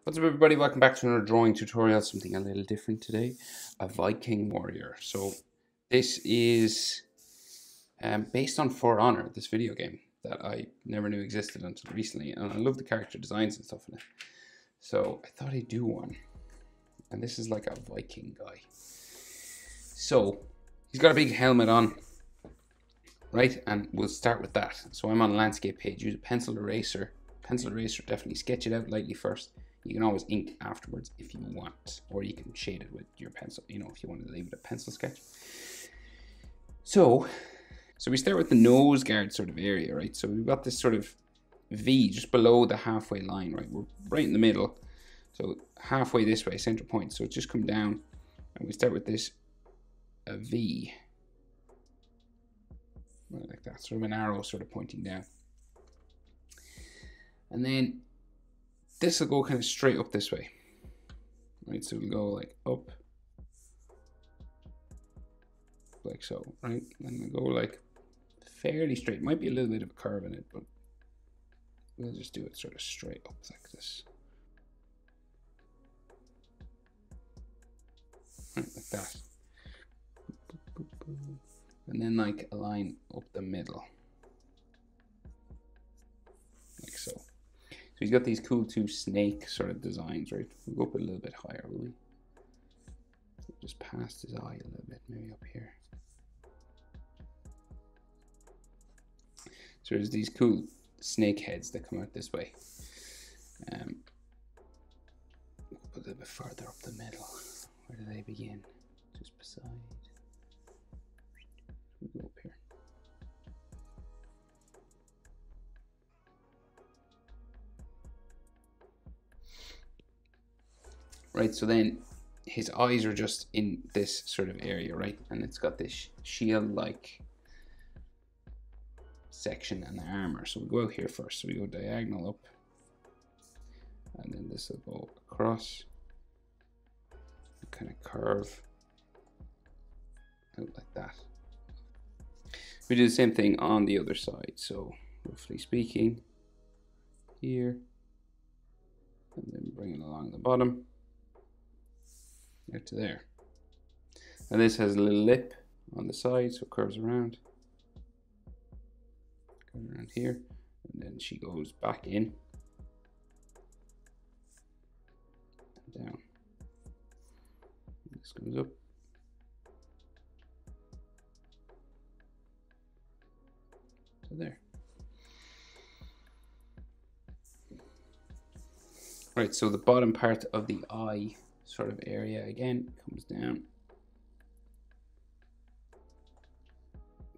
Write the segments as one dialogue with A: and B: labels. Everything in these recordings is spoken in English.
A: What's up everybody, welcome back to another drawing tutorial, something a little different today. A Viking warrior. So this is based on For Honor, this video game that I never knew existed until recently, and I love the character designs and stuff in it. So I thought I'd do one. And this is like a Viking guy. So he's got a big helmet on, right? And we'll start with that. So I'm on a landscape page, use a pencil eraser. Pencil eraser, definitely sketch it out lightly first. You can always ink afterwards if you want, or you can shade it with your pencil, you know, if you want to leave it a pencil sketch. So we start with the nose guard sort of area, right? So we've got this sort of V just below the halfway line, right? We're right in the middle. So halfway this way, center point. So it's just come down, and we start with this V. Right, like that, sort of an arrow sort of pointing down. And then this will go kind of straight up this way, right? So it'll go like up, like so, right? And we'll go like fairly straight. Might be a little bit of a curve in it, but we'll just do it sort of straight up like this. Right, like that. And then like a line up the middle, like so. So he's got these cool two snake sort of designs, right? We'll go up a little bit higher, will we? So just past his eye a little bit, maybe up here. So there's these cool snake heads that come out this way. Up a little bit further up the middle. Where do they begin? Just beside. We'll go up here. Right, so then his eyes are just in this sort of area, right? And it's got this shield-like section and the armor. So we go out here first. So we go diagonal up. And then this will go across. Kind of curve out like that. We do the same thing on the other side. So roughly speaking, here. And then bring it along the bottom. Right to there. And this has a little lip on the side, so it curves around. Curves around here. And then she goes back in. And down. And this comes up. To there. Right, so the bottom part of the eye sort of area again comes down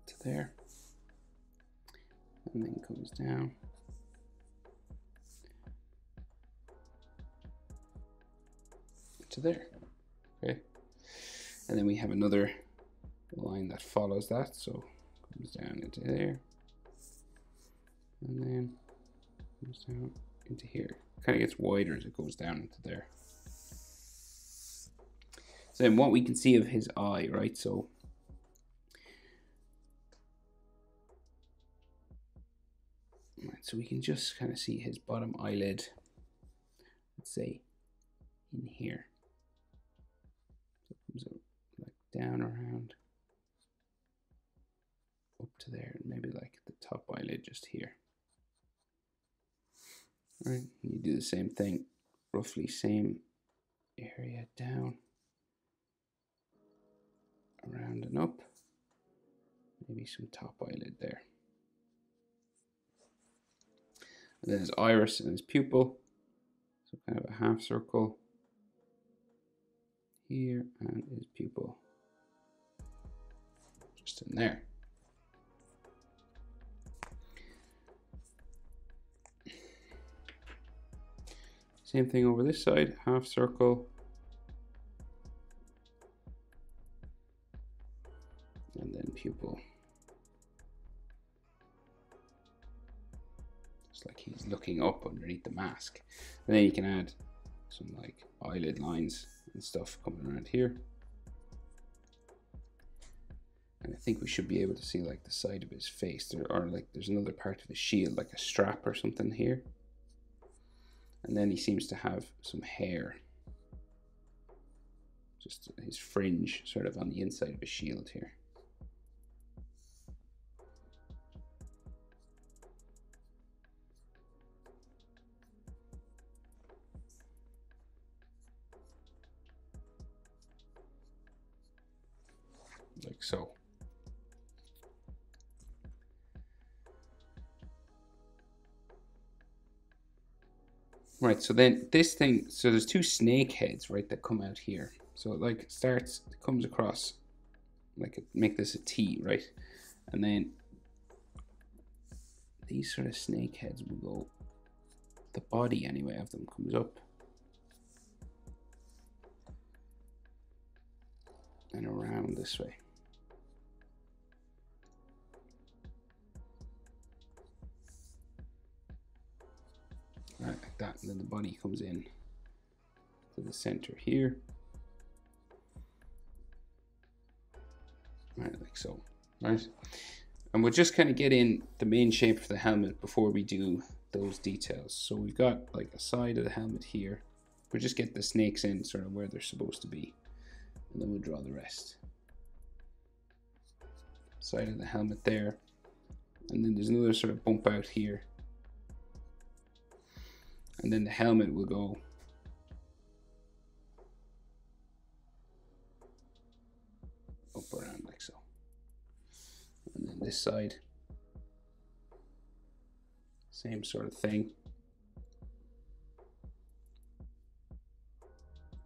A: to there, and then comes down to there. Okay, and then we have another line that follows that, so comes down into there, and then comes down into here. Kind of gets wider as it goes down into there. So then what we can see of his eye, right? So we can just kind of see his bottom eyelid, let's say in here. So it comes up like down around up to there, and maybe like the top eyelid just here. All right, and you do the same thing, roughly same area down, around and up, maybe some top eyelid there. And then his iris and his pupil, so kind of a half circle here, and his pupil just in there. Same thing over this side, half circle, and then pupil. Just like he's looking up underneath the mask. And then you can add some like eyelid lines and stuff coming around here. And I think we should be able to see like the side of his face. There's another part of his shield, like a strap or something here. And then he seems to have some hair, just his fringe sort of on the inside of his shield here. Like so. Right, so then this thing, so there's two snake heads, right, that come out here. So it like starts, it comes across, like make this a T, right? And then these sort of snake heads will go, the body anyway of them comes up and around this way. Right, like that, and then the body comes in to the center here. Right, like so, right? And we'll just kind of get in the main shape of the helmet before we do those details. So we've got like a side of the helmet here. We'll just get the snakes in sort of where they're supposed to be, and then we'll draw the rest. Side of the helmet there, and then there's another sort of bump out here. And then the helmet will go up around like so. And then this side, same sort of thing.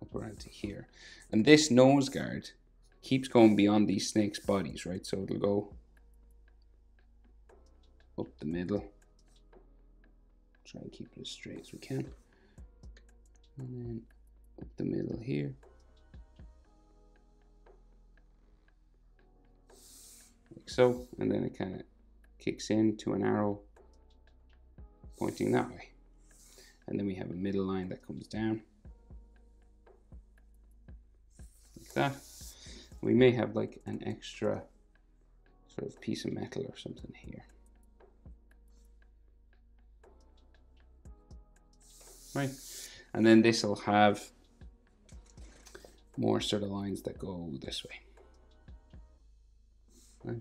A: Up around to here. And this nose guard keeps going beyond these snakes' bodies, right? So it'll go up the middle. Try and keep it as straight as we can. And then up the middle here. Like so. And then it kind of kicks into an arrow pointing that way. And then we have a middle line that comes down. Like that. We may have like an extra sort of piece of metal or something here. Right, and then this will have more sort of lines that go this way. Right.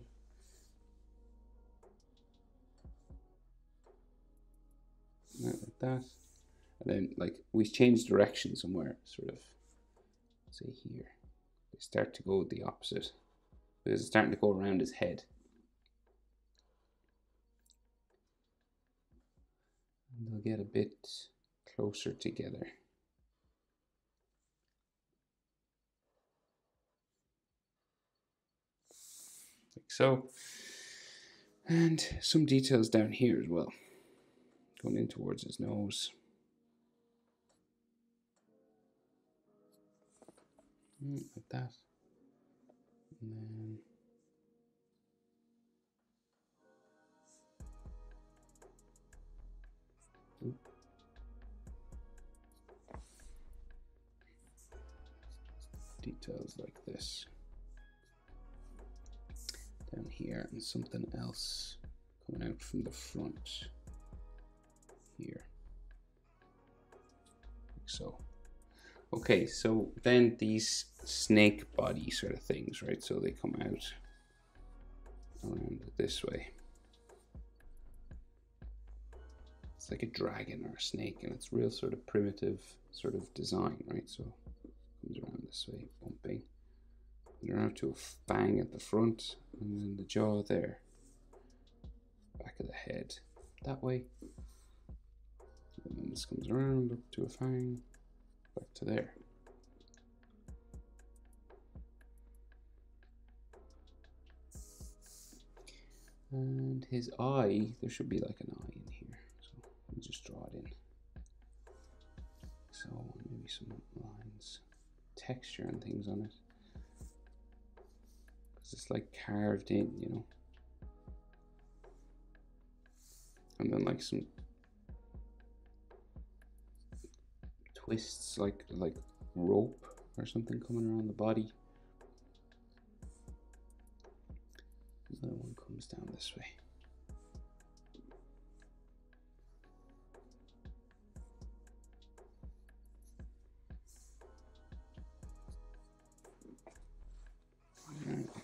A: Like that. And then like we change direction somewhere, sort of say here. They start to go the opposite. Because it's starting to go around his head. And they'll get a bit closer together. Like so. And some details down here as well. Going in towards his nose. Like that. And then details like this down here, and something else coming out from the front here, like so. Okay, so then these snake body sort of things, right? So they come out around this way. It's like a dragon or a snake, and it's real sort of primitive sort of design, right? So comes around this way, bumping. And around to a fang at the front, and then the jaw there. Back of the head that way. And then this comes around up to a fang, back to there. And his eye, there should be like an eye in here. So we'll just draw it in. So maybe some lines, texture and things on it. Because it's like carved in, you know. And then like some twists, like rope or something coming around the body. Another one comes down this way.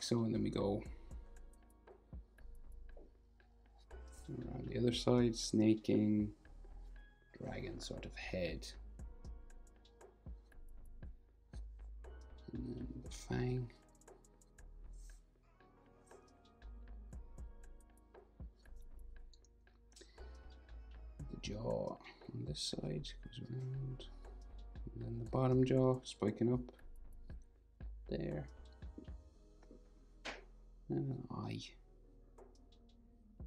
A: so, and then we go around the other side, snaking, dragon sort of head, and then the fang. The jaw on this side goes around, and then the bottom jaw spiking up there, and an eye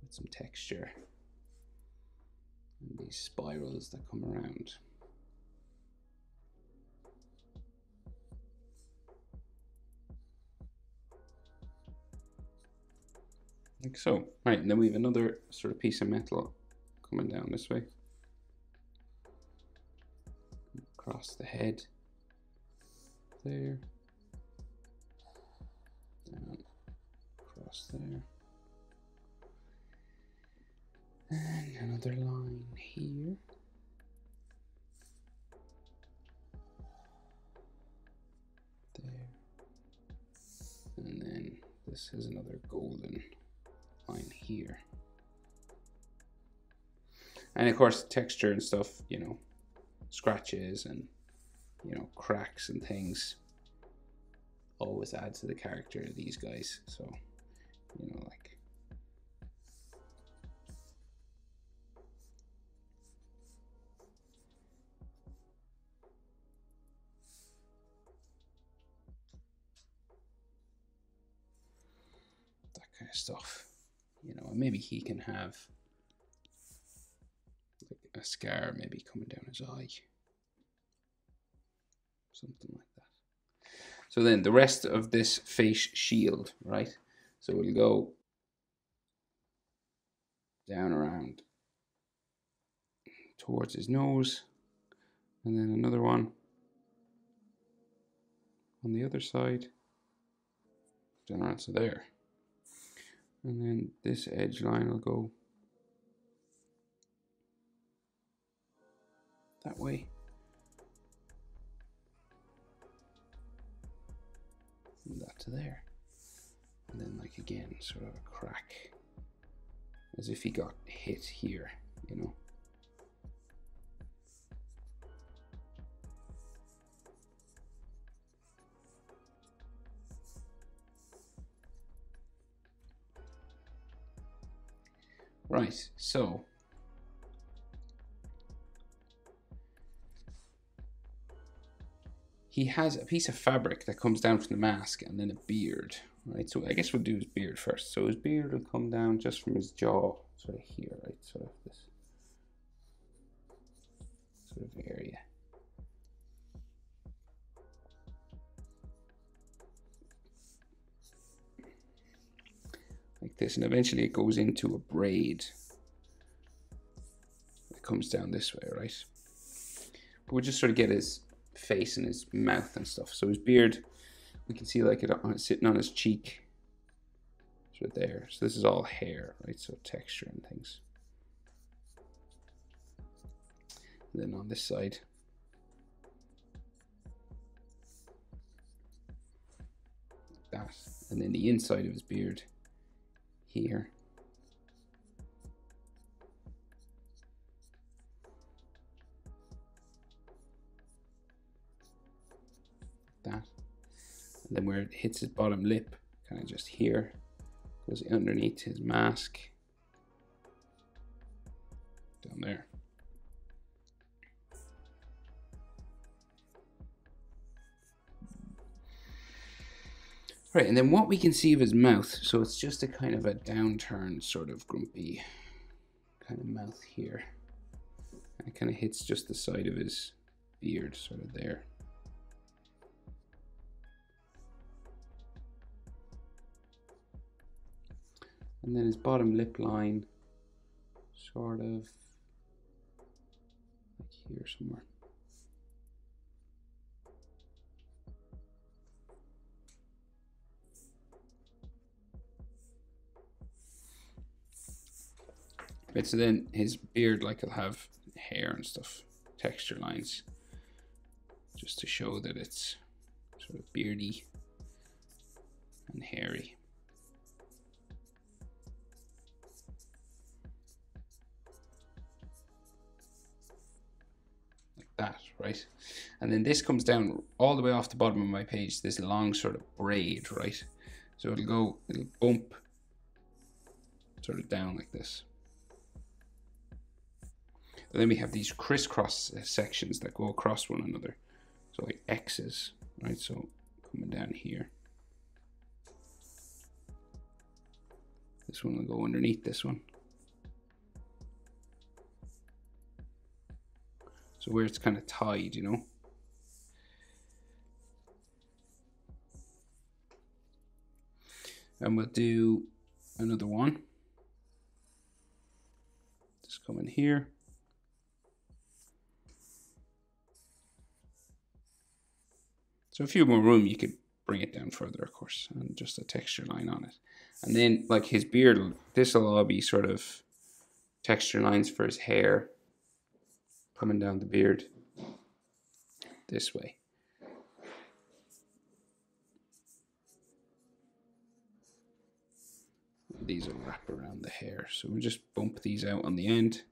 A: with some texture, and these spirals that come around. Like so. Right, and then we have another sort of piece of metal coming down this way. Across the head. There. Down. Across there. And another line here. There. And then this is another golden line here. And of course, texture and stuff, you know, scratches and, you know, cracks and things always add to the character of these guys. So, you know, like, that kind of stuff, you know, and maybe he can have like a scar maybe coming down his eye, something like that. So then the rest of this face shield, right? So we'll go down around towards his nose, and then another one on the other side, down around to there. And then this edge line will go that way. And that to there. And then like again, sort of a crack. As if he got hit here, you know. Right, so he has a piece of fabric that comes down from the mask and then a beard, right? So I guess we'll do his beard first. So his beard will come down just from his jaw, sort of here, right? Sort of this sort of area. Like this, and eventually it goes into a braid that comes down this way, right? But we'll just sort of get his face and his mouth and stuff. So his beard, we can see like it sitting on his cheek, sort of there. So this is all hair, right? So texture and things. And then on this side, like that. And then the inside of his beard here. That. And then where it hits his bottom lip, kind of just here, goes underneath his mask. Down there. Right, and then what we can see of his mouth, so it's just a kind of a downturned sort of grumpy kind of mouth here. And it kind of hits just the side of his beard, sort of there. And then his bottom lip line, sort of like here somewhere. Right, so then his beard, like, he'll have hair and stuff, texture lines, just to show that it's sort of beardy and hairy. Like that, right? And then this comes down all the way off the bottom of my page, this long sort of braid, right? So it'll bump sort of down like this. And then we have these crisscross sections that go across one another. So like X's, right? So coming down here. This one will go underneath this one. So where it's kind of tied, you know. And we'll do another one. Just come in here. So if you have more room, you could bring it down further, of course, and just a texture line on it. And then like his beard, this will all be sort of texture lines for his hair coming down the beard this way. These will wrap around the hair. So we'll just bump these out on the end.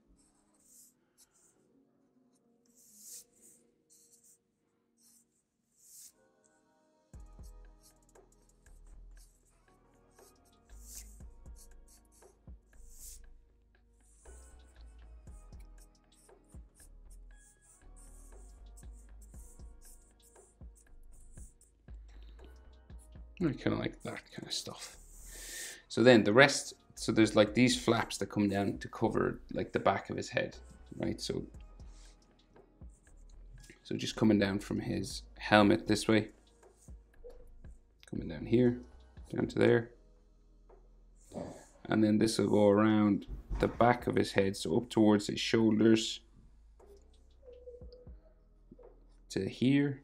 A: I kind of like that kind of stuff. So then the rest, so there's like these flaps that come down to cover like the back of his head, right? So just coming down from his helmet this way, coming down here, down to there. And then this will go around the back of his head, so up towards his shoulders to here,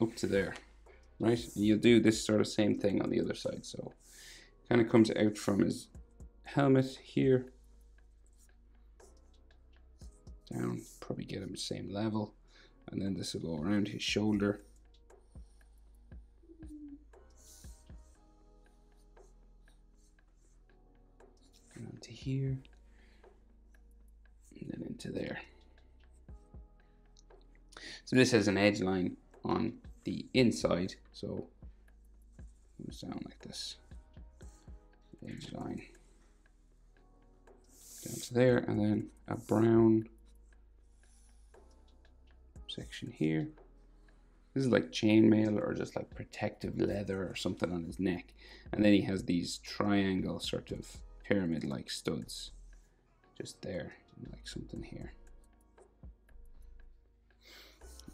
A: up to there, right? And you'll do this sort of same thing on the other side. So kind of comes out from his helmet here, down, probably get him the same level. And then this will go around his shoulder. Down to here. And then into there. So this has an edge line on the inside. So it goes down like this. Edge line. Down to there, and then a brown section here. This is like chainmail or just like protective leather or something on his neck. And then he has these triangle sort of pyramid like studs just there, like something here.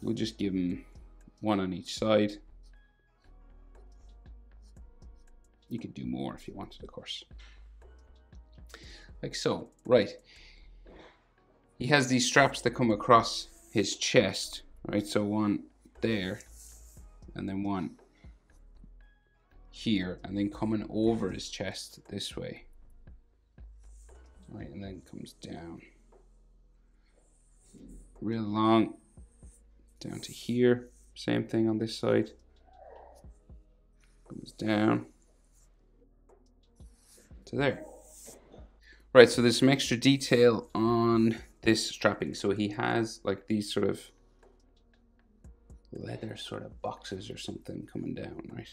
A: We'll just give him one on each side. You could do more if you wanted, of course. Like so, right. He has these straps that come across his chest, right? So one there, and then one here, and then coming over his chest this way, right? And then comes down real long, down to here. Same thing on this side. Comes down to there. Right, so there's some extra detail on this strapping. So he has like these sort of leather sort of boxes or something coming down, right?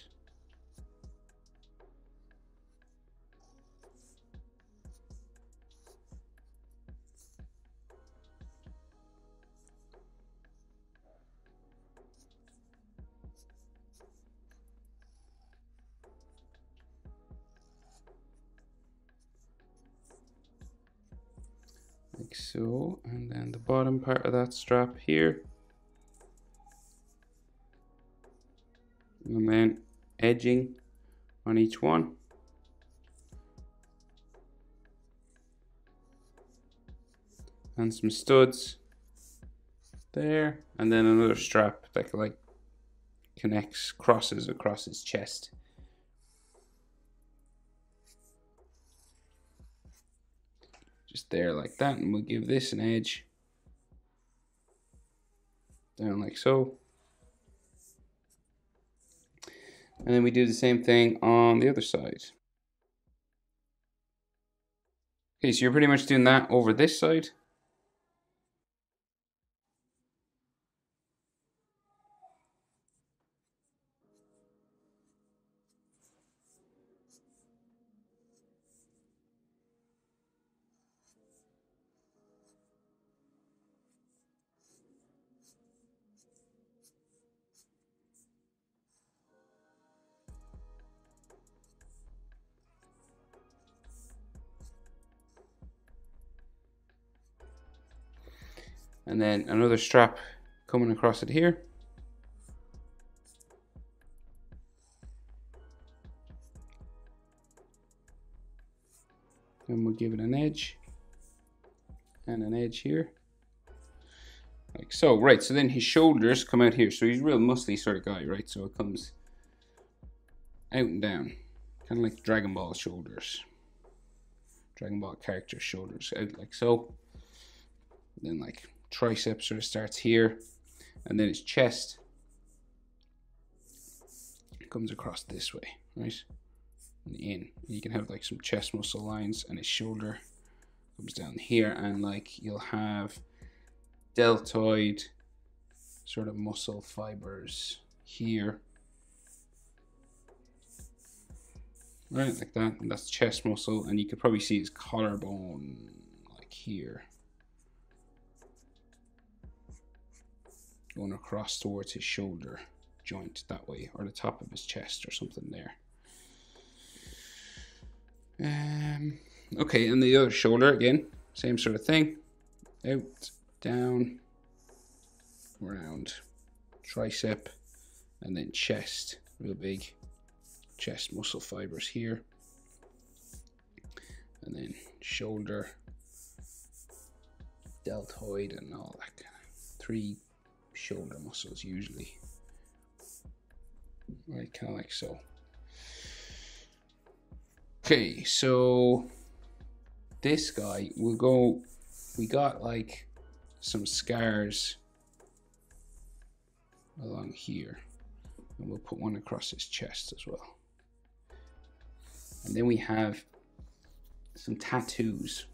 A: Like so, and then the bottom part of that strap here. And then edging on each one. And some studs there, and then another strap that like connects, crosses across his chest. Just there like that, and we'll give this an edge down like so. And then we do the same thing on the other side. Okay, so you're pretty much doing that over this side. And then another strap coming across it here. And we'll give it an edge and an edge here. Like so, right, so then his shoulders come out here. So he's a real muscly sort of guy, right? So it comes out and down, kind of like Dragon Ball shoulders. Dragon Ball character shoulders out like so. Then like tricep sort of starts here, and then his chest comes across this way, right? And in. You can have like some chest muscle lines, and his shoulder comes down here, and like you'll have deltoid sort of muscle fibers here, right, like that, and that's chest muscle, and you could probably see his collarbone like here, going across towards his shoulder joint that way, or the top of his chest or something there. Okay, and the other shoulder again, same sort of thing, out, down, around, tricep, and then chest, real big chest muscle fibers here, and then shoulder, deltoid, and all that kind of 3 shoulder muscles usually, right, kind of like so. Okay, so this guy will go, we got like some scars along here, and we'll put one across his chest as well. And then we have some tattoos.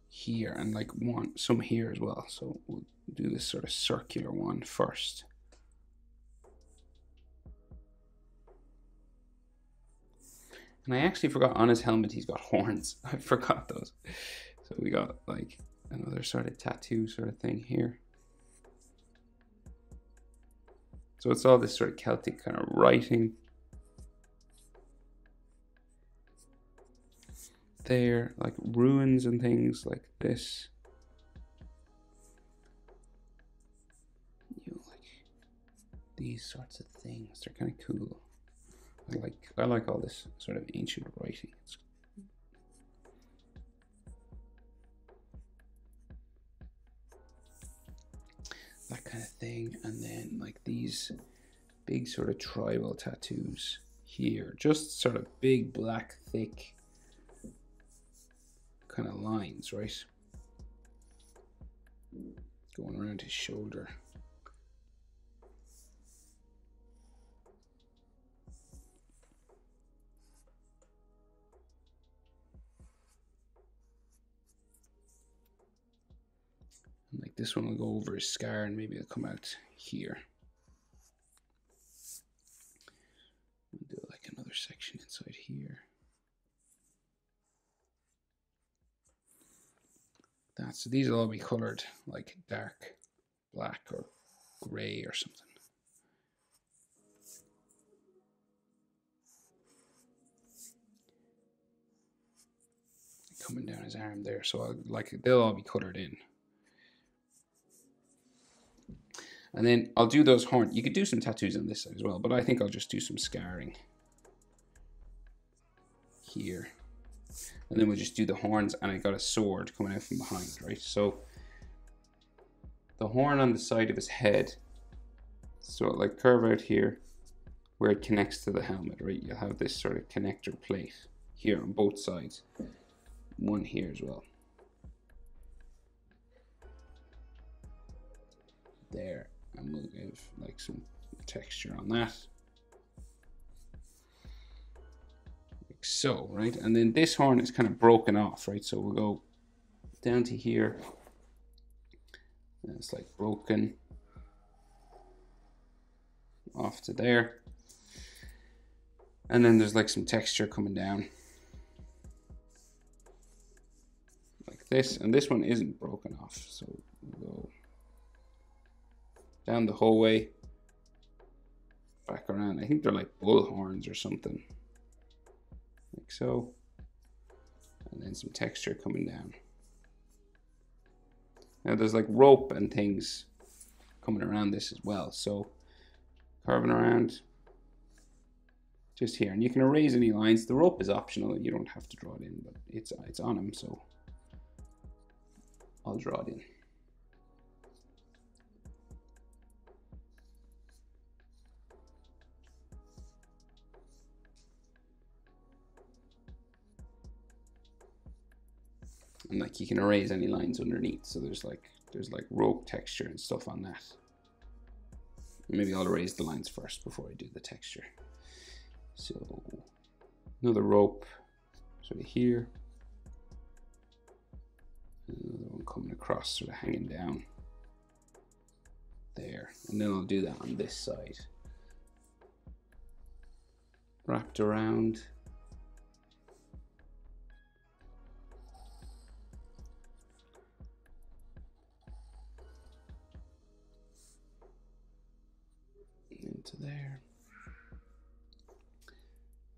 A: Here, and like some here as well. So we'll do this sort of circular one first. And I actually forgot on his helmet he's got horns. I forgot those. So we got like another sort of tattoo sort of thing here. So it's all this sort of Celtic kind of writing there, like ruins and things like this. You know, like these sorts of things, they're kind of cool. I like all this sort of ancient writing. That kind of thing. And then like these big sort of tribal tattoos here, just sort of big black thick kind of lines, right, going around his shoulder. And like this one will go over his scar, and maybe it'll come out here. We'll do like another section inside here. So these will all be colored like dark black or gray or something. Coming down his arm there, so they'll all be colored in. And then I'll do those horns. You could do some tattoos on this side as well, but I think I'll just do some scarring here. And then we'll just do the horns, and I got a sword coming out from behind, right? So the horn on the side of his head, so it like curve out here where it connects to the helmet, right? You'll have this sort of connector plate here on both sides. One here as well. there, and we'll give like some texture on that. Like so, right? And then this horn is kind of broken off, right? So we'll go down to here, and it's like broken off to there. And then there's like some texture coming down like this, and this one isn't broken off, so we'll go down the whole way, back around. I think they're like bull horns or something, like so, and then some texture coming down. Now there's like rope and things coming around this as well, so carving around just here, and you can erase any lines. The rope is optional, you don't have to draw it in, but it's on them, so I'll draw it in. And like you can erase any lines underneath, so there's like rope texture and stuff on that. Maybe I'll erase the lines first before I do the texture. So another rope sort of here, another one coming across, sort of hanging down there, and then I'll do that on this side, wrapped around. Into there,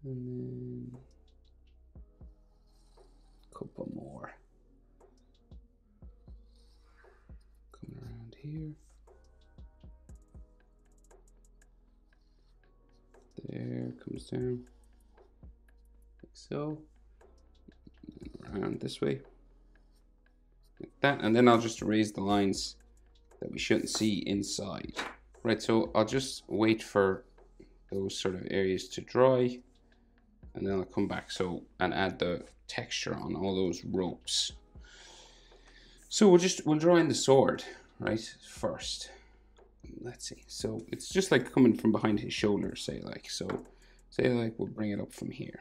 A: and then a couple more coming around here. There, comes down like so, around this way like that, and then I'll just erase the lines that we shouldn't see inside. Right, so I'll just wait for those sort of areas to dry, and then I'll come back and add the texture on all those ropes. So we'll draw in the sword, right, first. Let's see, so it's just like coming from behind his shoulder, say like we'll bring it up from here.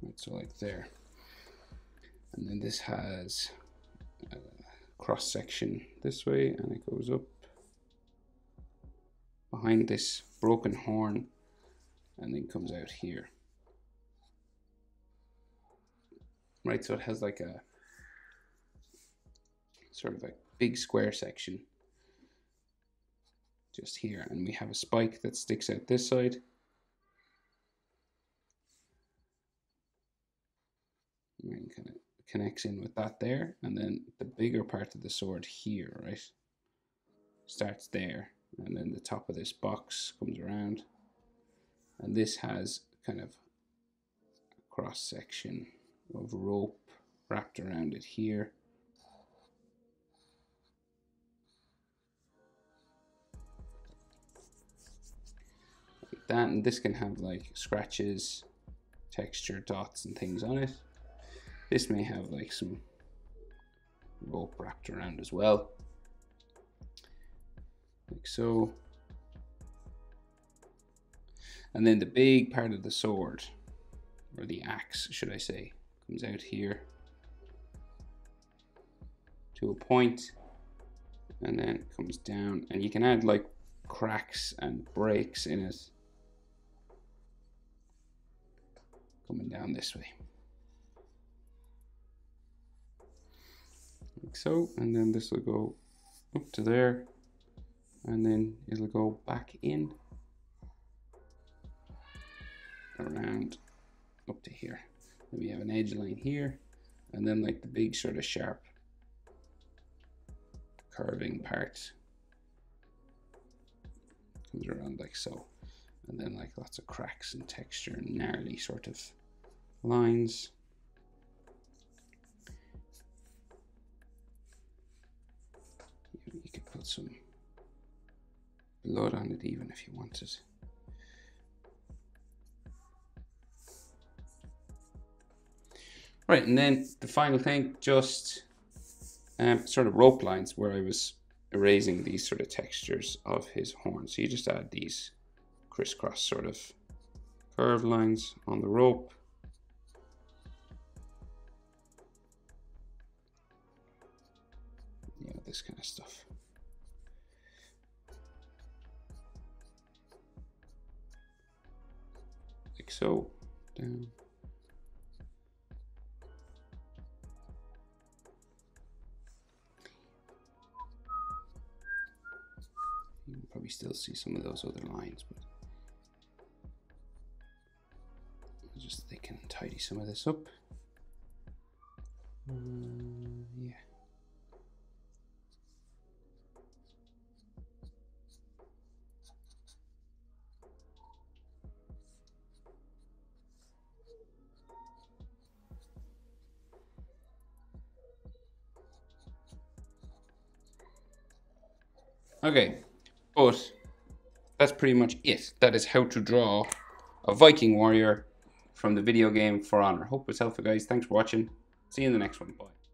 A: Right, so like there. And then this has a cross section this way, and it goes up behind this broken horn and then comes out here. Right, so it has like a sort of a big square section just here, and we have a spike that sticks out this side. And kind of connects in with that there, and then the bigger part of the sword here, right, starts there, and then the top of this box comes around, and this has kind of a cross section of rope wrapped around it here. Like that, and this can have like scratches, texture, dots and things on it. This may have like some rope wrapped around as well, like so. And then the big part of the sword, or the axe should I say, comes out here to a point, and then comes down, and you can add like cracks and breaks in it coming down this way. Like so, and then this will go up to there, and then it'll go back in around up to here. Then we have an edge line here, and then like the big sort of sharp curving part comes around like so, and then like lots of cracks and texture and gnarly sort of lines. You could put some blood on it even if you wanted. Right, and then the final thing, just sort of rope lines where I was erasing these sort of textures of his horn. So you just add these crisscross sort of curved lines on the rope. You know, this kind of stuff. Like so, down. You can probably still see some of those other lines, but I'll just thicken and tidy some of this up. Yeah. Okay, but that's pretty much it. That is how to draw a Viking warrior from the video game For Honor. Hope it's helpful, guys. Thanks for watching. See you in the next one. Bye.